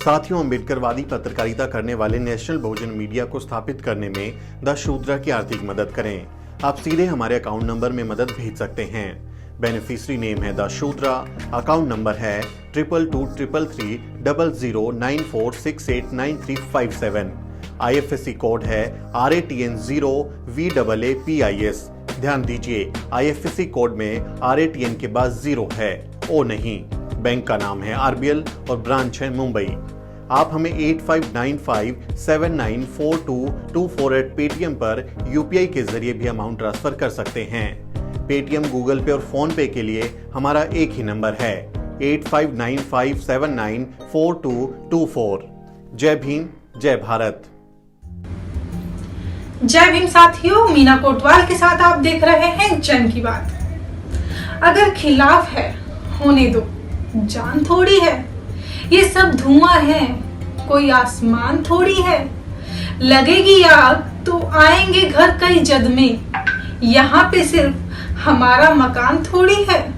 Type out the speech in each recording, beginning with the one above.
साथियों, अम्बेडकरवादी पत्रकारिता करने वाले नेशनल बहुजन मीडिया को स्थापित करने में द शूद्रा की आर्थिक मदद करें। आप सीधे हमारे अकाउंट नंबर में मदद भेज सकते हैं। बेनिफिशियरी नेम है द शूद्रा, अकाउंट नंबर है 22333394689357। IFSC कोड है RATN0VAAPIS। ध्यान दीजिए, IFSC कोड में RATN के बाद 0 है, O नहीं। बैंक का नाम है RBL और ब्रांच है मुंबई। आप हमें 8595794224 पेटीएम पर UPI के जरिए भी अमाउंट ट्रांसफर कर सकते हैं। पेटीएम, गूगल पे और फोन पे के लिए हमारा एक ही नंबर है 8595794224। जय भीम, जय भारत। जय भीम साथियों, मीना कोटवाल के साथ आप देख रहे हैं जन की बात। अगर खिलाफ है होने दो, जान थोड़ी है, ये सब धुआं है, कोई आसमान थोड़ी है। लगेगी आग तो आएंगे घर कई जद में, यहाँ पे सिर्फ हमारा मकान थोड़ी है।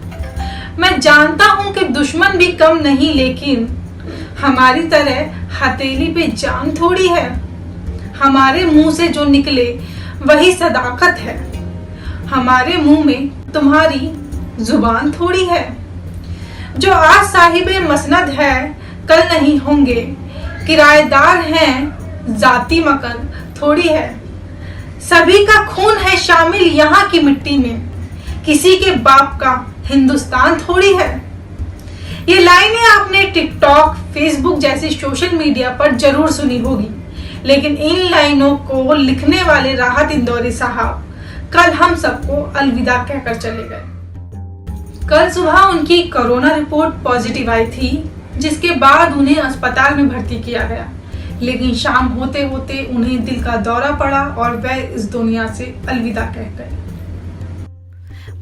मैं जानता हूँ कि दुश्मन भी कम नहीं, लेकिन हमारी तरह हथेली पे जान थोड़ी है। हमारे मुंह से जो निकले वही सदाकत है, हमारे मुंह में तुम्हारी जुबान थोड़ी है। जो आज साहिबे मसनद है कल नहीं होंगे, किराएदार हैं जाती मकान थोड़ी है। सभी का खून है शामिल यहाँ की मिट्टी में, किसी के बाप का हिंदुस्तान थोड़ी है। ये लाइनें आपने टिकटॉक, फेसबुक जैसे सोशल मीडिया पर जरूर सुनी होगी, लेकिन इन लाइनों को लिखने वाले राहत इंदौरी साहब कल हम सबको अलविदा कहकर चले गए। कल सुबह उनकी कोरोना रिपोर्ट पॉजिटिव आई थी, जिसके बाद उन्हें अस्पताल में भर्ती किया गया, लेकिन शाम होते होते उन्हें दिल का दौरा पड़ा और वह इस दुनिया से अलविदा कह गए।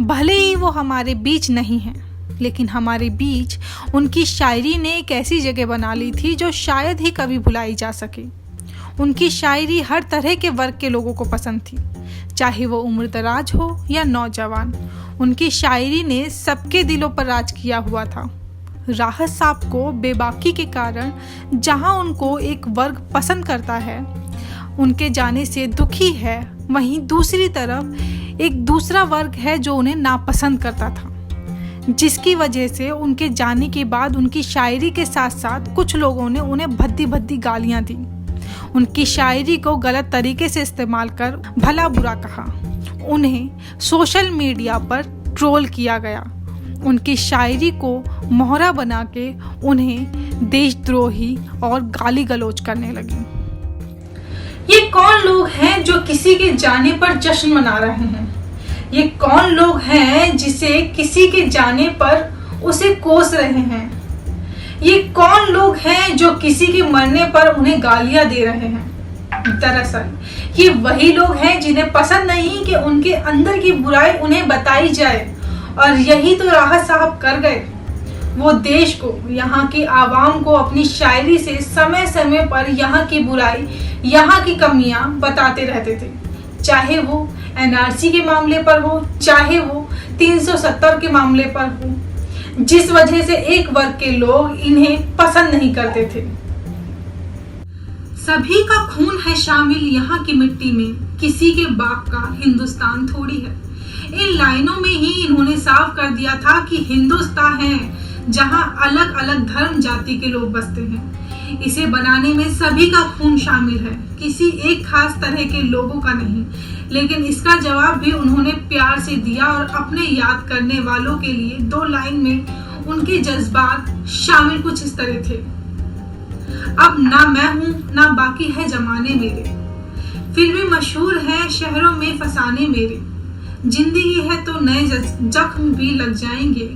भले ही वो हमारे बीच नहीं है, लेकिन हमारे बीच उनकी शायरी ने एक ऐसी जगह बना ली थी जो शायद ही कभी भुलाई जा सके। उनकी शायरी हर तरह के वर्ग के लोगों को पसंद थी, चाहे वो उम्रदराज हो या नौजवान। उनकी शायरी ने सबके दिलों पर राज किया हुआ था। राहत साहब को बेबाकी के कारण जहां उनको एक वर्ग पसंद करता है, उनके जाने से दुखी है, वहीं दूसरी तरफ एक दूसरा वर्ग है जो उन्हें नापसंद करता था, जिसकी वजह से उनके जाने के बाद उनकी शायरी के साथ साथ कुछ लोगों ने उन्हें भद्दी भद्दी गालियां दी। उनकी शायरी को गलत तरीके से इस्तेमाल कर भला बुरा कहा। उन्हें सोशल मीडिया पर ट्रोल किया गया। उनकी शायरी को मोहरा बना के उन्हें देशद्रोही और गाली गलौज करने लगी। ये कौन लोग हैं जो किसी के जाने पर जश्न मना रहे हैं? ये कौन लोग हैं जिसे किसी के जाने पर उसे कोस रहे हैं? ये कौन लोग हैं जो किसी के मरने पर उन्हें गालियां दे रहे हैं? दरअसल ये वही लोग हैं जिन्हें पसंद नहीं कि उनके अंदर की बुराई उन्हें बताई जाए, और यही तो राहत साहब कर गए। वो देश को, यहाँ की आवाम को अपनी शायरी से समय समय पर यहाँ की बुराई, यहाँ की कमियां बताते रहते थे, चाहे वो NRC के मामले पर हो, चाहे वो 370 के मामले पर हो, जिस वजह से एक वर्ग के लोग इन्हें पसंद नहीं करते थे। सभी का खून है शामिल यहाँ की मिट्टी में, किसी के बाप का हिंदुस्तान थोड़ी है। इन लाइनों में ही इन्होंने साफ कर दिया था कि हिंदुस्तान है जहाँ अलग अलग धर्म जाति के लोग बसते हैं। इसे बनाने में सभी का खून शामिल है, किसी एक खास तरह के लोगों का नहीं। लेकिन इसका जवाब भी उन्होंने प्यार से दिया और अपने याद करने वालों के लिए 2 लाइन में उनके जज्बात शामिल कुछ इस तरह थे। अब ना मैं हूं ना बाकी है जमाने मेरे, फिल्में मशहूर है शहरों में फसाने मेरे, जिंदगी है तो नए जख्म भी लग जाएंगे,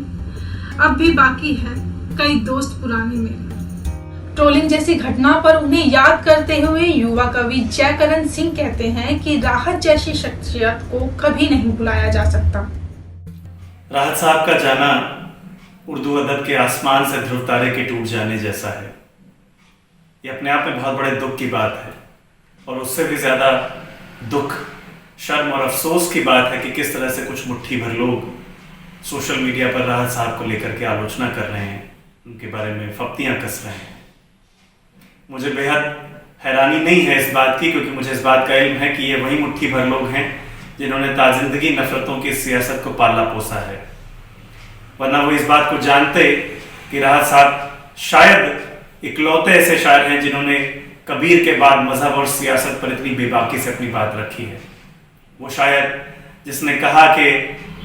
अब भी बाकी है कई दोस्त पुराने मेरे। ट्रोलिंग जैसी घटना पर उन्हें याद करते हुए युवा कवि जयकरण सिंह कहते हैं कि राहत जैसी शख्सियत को कभी नहीं भुलाया जा सकता। राहत साहब का जाना उर्दू अदब के आसमान से ध्रुव तारे के टूट जाने जैसा है। ये अपने आप में बहुत बड़े दुख की बात है, और उससे भी ज्यादा दुख, शर्म और अफसोस की बात है कि किस तरह से कुछ मुट्ठी भर लोग सोशल मीडिया पर राहत साहब को लेकर के आलोचना कर रहे हैं, उनके बारे में फप्तियां कस रहे हैं। मुझे बेहद हैरानी नहीं है इस बात की, क्योंकि मुझे इस बात का इल्म है कि ये वही मुट्ठी भर लोग हैं जिन्होंने ताजिंदगी नफरतों की सियासत को पाला पोसा है। वरना वो इस बात को जानते कि राहत साहब शायद इकलौते ऐसे शायर हैं जिन्होंने कबीर के बाद मजहब और सियासत पर इतनी बेबाकी से अपनी बात रखी है। वो शायर जिसने कहा कि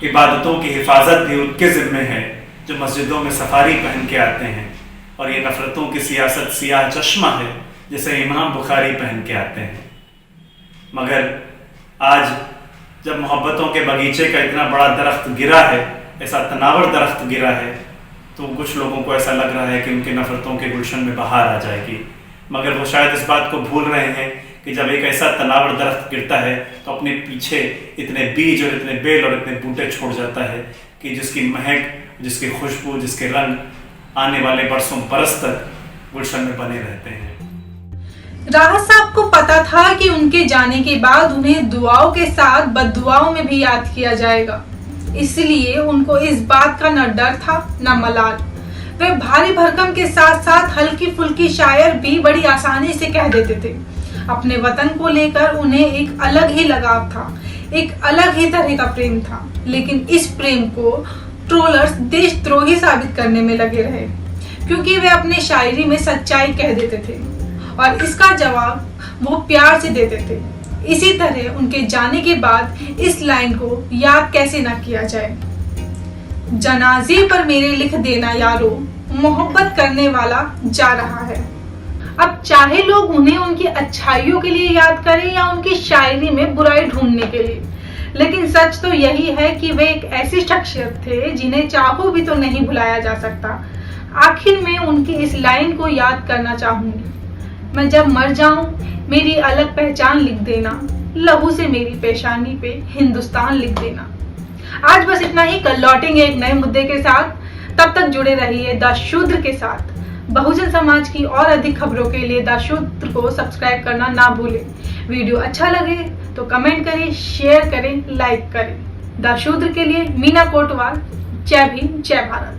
इबादतों की हिफाजत भी उनके जिम्मे है जो मस्जिदों में सफारी पहन के आते हैं, और ये नफरतों की सियासत सियाह चश्मा है जिसे इमाम बुखारी पहन के आते हैं। मगर आज जब मोहब्बतों के बगीचे का इतना बड़ा दरख्त गिरा है, ऐसा तनावर दरख्त गिरा है, तो कुछ लोगों को ऐसा लग रहा है कि उनके नफरतों के गुलशन में बहार आ जाएगी। मगर वो शायद इस बात को भूल रहे हैं कि जब एक ऐसा तनावर दरख्त गिरता है तो अपने पीछे इतने बीज और इतने बेल और इतने बूटे छोड़ जाता है कि जिसकी महक, जिसकी खुशबू, जिसके रंग आने वाले बरसों बरस तक गुलशन में बने रहते हैं। राहत साहब को पता था कि उनके जाने के बाद उन्हें दुआओं के साथ बद्दुआओं में भी याद किया जाएगा, इसलिए उनको इस बात का न डर था न मलाल। वे भारी भरकम के साथ साथ हल्की फुल्की शायर भी बड़ी आसानी से कह देते थे। अपने वतन को लेकर उन्हें एक अलग ही लगाव था, एक अलग ही तरह का प्रेम था। लेकिन इस प्रेम को ट्रोलर्स देशद्रोही साबित करने में लगे रहे, क्योंकि वे अपने शायरी में सच्चाई कह देते थे और इसका जवाब वो प्यार से देते थे। इसी तरह उनके जाने के बाद इस लाइन को याद कैसे ना किया जाए। जनाजे पर मेरे लिख देना यारो, मोहब्बत करने वाला जा रहा है। अब चाहे लोग उन्हें उनकी अच्छाइयों के लिए याद करें या उनकी शायरी में बुराई ढूंढने के लिए, लेकिन सच तो यही है कि वे एक ऐसी शख्सियत थे जिन्हें चाहो भी तो नहीं भुलाया जा सकता। आखिर में उनकी इस लाइन को याद करना चाहूंगी, मैं जब मर जाऊं मेरी अलग पहचान लिख देना, लहू से मेरी पेशानी पे हिंदुस्तान लिख देना। आज बस इतना ही, कल लौटेंगे एक नए मुद्दे के साथ। तब तक जुड़े रहिए द शूद्र के साथ। बहुजन समाज की और अधिक खबरों के लिए द शूद्र को सब्सक्राइब करना ना भूलें। वीडियो अच्छा लगे तो कमेंट करें, शेयर करें, लाइक करें। द शूद्र के लिए मीना कोटवाल। जय भीम, जय भारत।